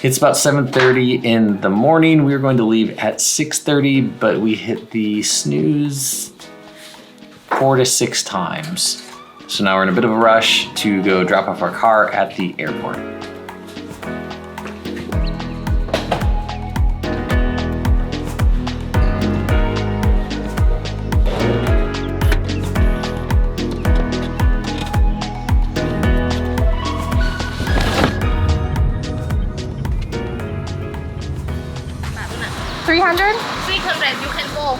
It's about 7:30 in the morning. We were going to leave at 6:30, but we hit the snooze 4 to 6 times. So now we're in a bit of a rush to go drop off our car at the airport. $300? 300, you can go.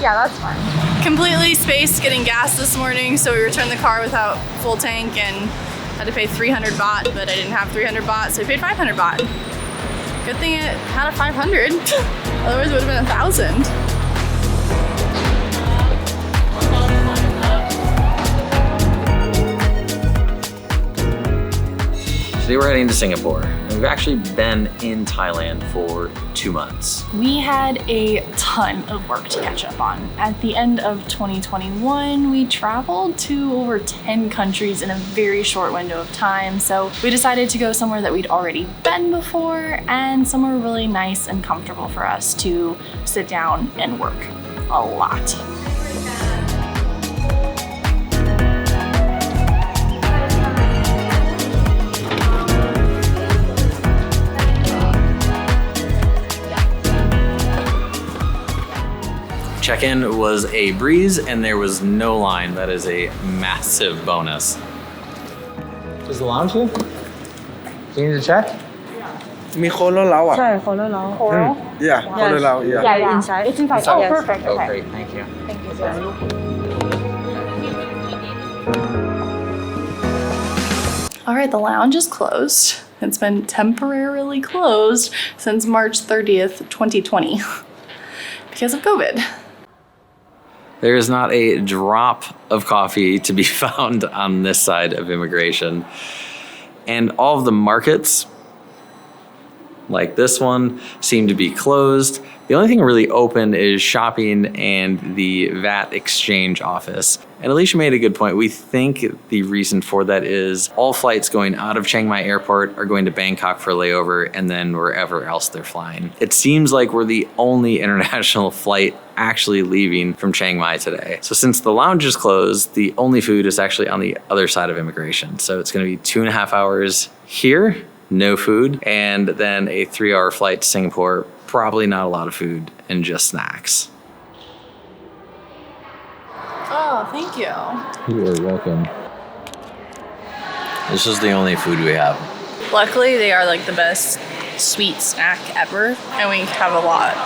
Yeah, that's fine. Completely spaced getting gas this morning, so we returned the car without full tank and had to pay 300 baht, but I didn't have 300 baht, so we paid 500 baht. Good thing it had a 500, otherwise it would have been 1,000. Today we're heading to Singapore. We've actually been in Thailand for 2 months. We had a ton of work to catch up on. At the end of 2021, we traveled to over 10 countries in a very short window of time. So we decided to go somewhere that we'd already been before and somewhere really nice and comfortable for us to sit down and work a lot. Check-in was a breeze and there was no line. That is a massive bonus. Is the lounge here? Do you need to check? มีโค้ดแล้วเราอ่ะ ใช่ Coral. Coral? Yeah, โค้ดแล้วเรา yeah. Yeah, inside. It's inside. Oh, Yes. perfect. Oh, Okay. great, thank you. Thank you. All right, the lounge is closed. It's been temporarily closed since March 30th, 2020 because of COVID. There is not a drop of coffee to be found on this side of immigration. And all of the markets, like this one, seem to be closed. The only thing really open is shopping and the VAT exchange office. And Alicia made a good point. We think the reason for that is all flights going out of Chiang Mai airport are going to Bangkok for layover and then wherever else they're flying. It seems like we're the only international flight actually leaving from Chiang Mai today. So since the lounge is closed, the only food is actually on the other side of immigration. So it's going to be 2.5 hours here, no food, and then a 3-hour flight to Singapore. Probably not a lot of food and just snacks. Oh, thank you. You are welcome. This is the only food we have. Luckily, they are like the best sweet snack ever, and we have a lot.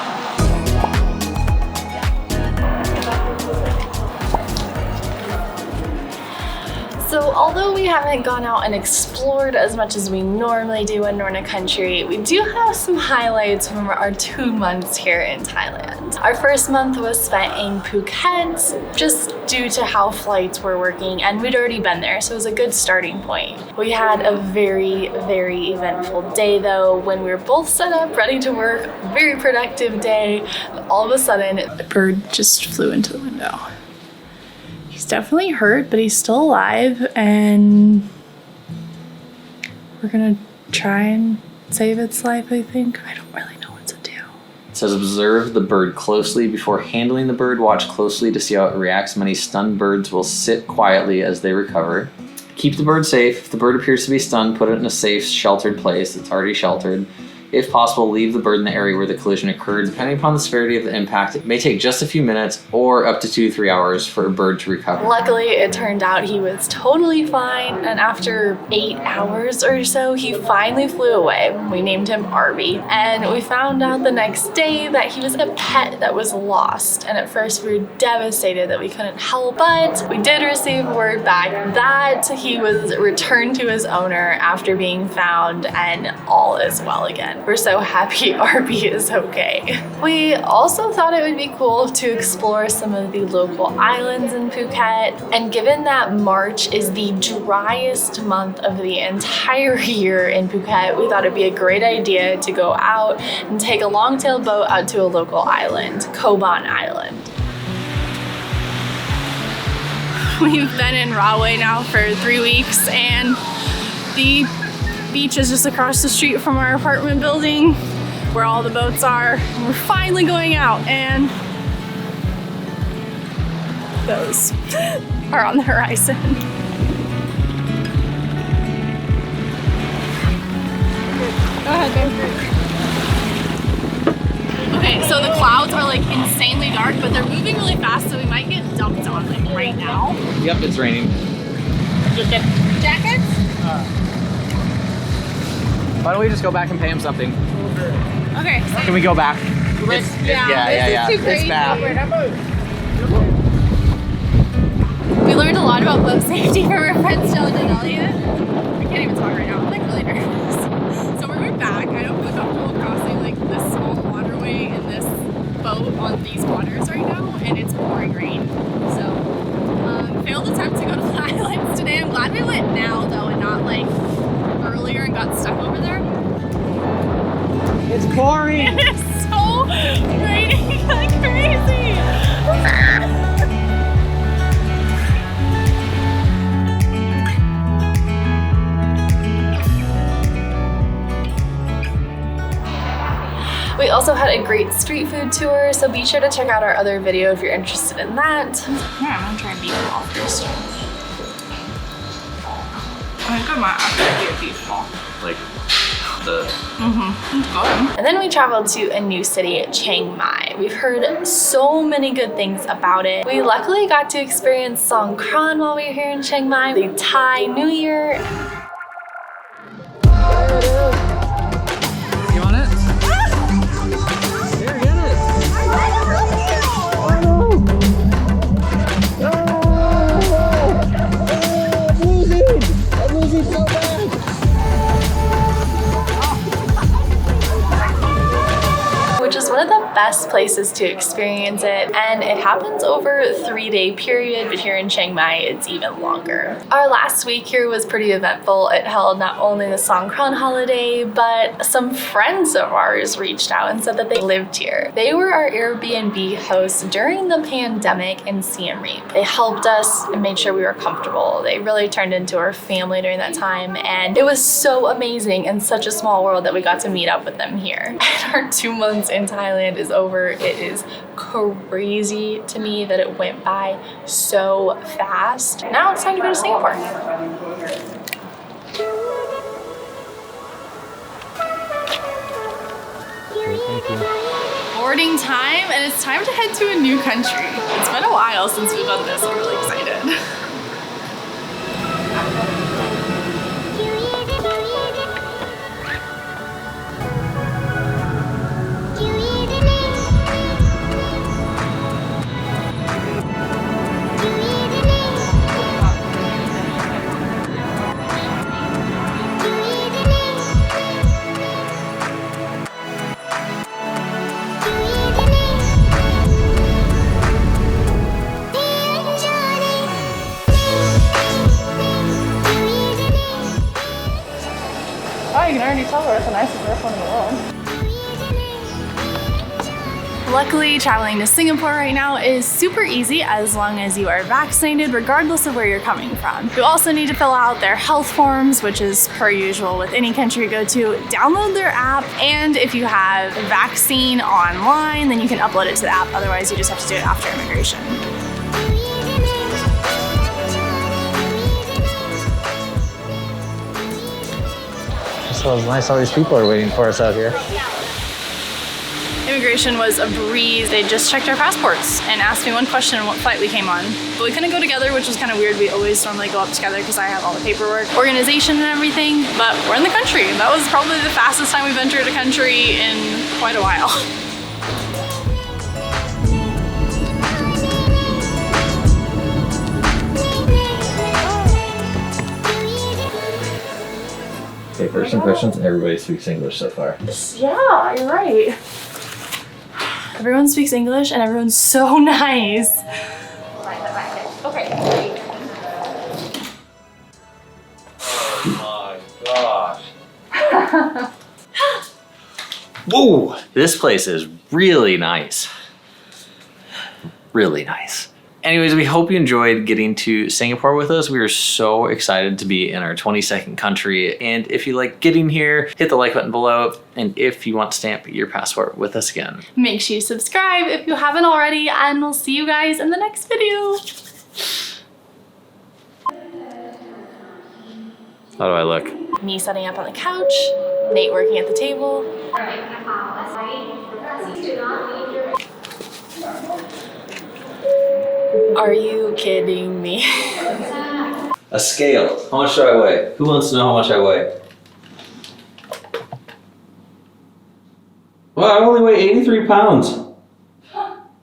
So although we haven't gone out and explored as much as we normally do in Northern Country, we do have some highlights from our 2 months here in Thailand. Our first month was spent in Phuket, just due to how flights were working, and we'd already been there, so it was a good starting point. We had a very, very eventful day though, when we were both set up, ready to work, very productive day. All of a sudden, a bird just flew into the window. He's definitely hurt, but he's still alive, and we're gonna try and save its life, I think. I don't really know what to do. It says observe the bird closely before handling the bird. Watch closely to see how it reacts. Many stunned birds will sit quietly as they recover. Keep the bird safe. If the bird appears to be stunned, put it in a safe, sheltered place. It's already sheltered. If possible, leave the bird in the area where the collision occurred. Depending upon the severity of the impact, it may take just a few minutes or up to 2-3 hours for a bird to recover. Luckily, it turned out he was totally fine, and after 8 hours or so, he finally flew away. We named him Arby, and we found out the next day that he was a pet that was lost. And at first, we were devastated that we couldn't help, but we did receive word back that he was returned to his owner after being found, and all is well again. We're so happy Arby is okay. We also thought it would be cool to explore some of the local islands in Phuket, and given that March is the driest month of the entire year in Phuket, we thought it'd be a great idea to go out and take a longtail boat out to a local island, Koban Island. We've been in Rahway now for 3 weeks, and the beach is just across the street from our apartment building where all the boats are. And we're finally going out, and those are on the horizon. Go ahead, babe. Okay, so the clouds are like insanely dark, but they're moving really fast, so we might get dumped on like right now. Yep, it's raining. Jackets? Why don't we just go back and pay him something? Okay. Can we go back? Yeah, It's bad. We learned a lot about boat safety from our friends Dylan and Elliot. I can't even talk right now. I'm like really nervous. So we're going back. I don't feel comfortable crossing like this small waterway in this boat on these waters right now, and it's pouring rain. So failed attempt to go to the islands today. I'm glad we went now though, and not like earlier and got stuck over there. It's pouring. It is so raining like crazy. We also had a great street food tour, so be sure to check out our other video if you're interested in that. Yeah, I'm gonna try and beat them all first. I think I might actually get a beef ball. Like the. And then we traveled to a new city, Chiang Mai. We've heard so many good things about it. We luckily got to experience Songkran while we were here in Chiang Mai, the Thai New Year. You want it? Here, get it. I'm losing so bad. Which is one of the best places to experience it, and it happens over a 3-day period, but here in Chiang Mai it's even longer. Our last week here was pretty eventful. It held not only the Songkran holiday, but some friends of ours reached out and said that they lived here. They were our Airbnb hosts during the pandemic in Siem Reap. They helped us and made sure we were comfortable. They really turned into our family during that time, and it was so amazing and such a small world that we got to meet up with them here. And our 2 months in Thailand is over. It is crazy to me that it went by so fast. Now it's time to go to Singapore. Boarding time, and it's time to head to a new country. It's been a while since we've done this. I'm really excited. Oh, you can already tell we're at the nicest airport in the world. Luckily, traveling to Singapore right now is super easy as long as you are vaccinated, regardless of where you're coming from. You also need to fill out their health forms, which is per usual with any country you go to. Download their app, and if you have a vaccine online, then you can upload it to the app. Otherwise, you just have to do it after immigration. So it's nice all these people are waiting for us out here. Immigration was a breeze. They just checked our passports and asked me one question on what flight we came on. But we couldn't go together, which was kind of weird. We always normally go up together because I have all the paperwork, organization and everything, but we're in the country. That was probably the fastest time we've entered a country in quite a while. Okay, first impressions, everybody speaks English so far. Yeah, you're right. Everyone speaks English and everyone's so nice. Okay. Oh my gosh. Whoa! This place is really nice. Really nice. Anyways, we hope you enjoyed getting to Singapore with us. We are so excited to be in our 22nd country. And if you like getting here, hit the like button below. And if you want to stamp your passport with us again, make sure you subscribe if you haven't already, and we'll see you guys in the next video. How do I look? Me setting up on the couch, Nate working at the table. Are you kidding me? A scale. How much do I weigh? Who wants to know how much I weigh? Well, I only weigh 83 pounds.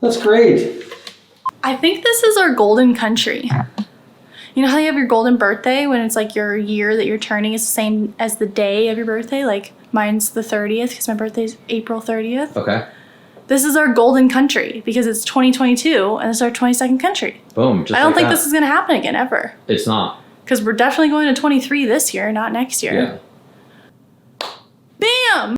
That's great. I think this is our golden country. You know how you have your golden birthday when it's like your year that you're turning is the same as the day of your birthday? Like mine's the 30th because my birthday's April 30th. Okay. This is our golden country because it's 2022 and it's our 22nd country. Boom. Just I don't like think that. this is going to happen again ever. It's not. Because we're definitely going to 23 this year, not next year. Yeah.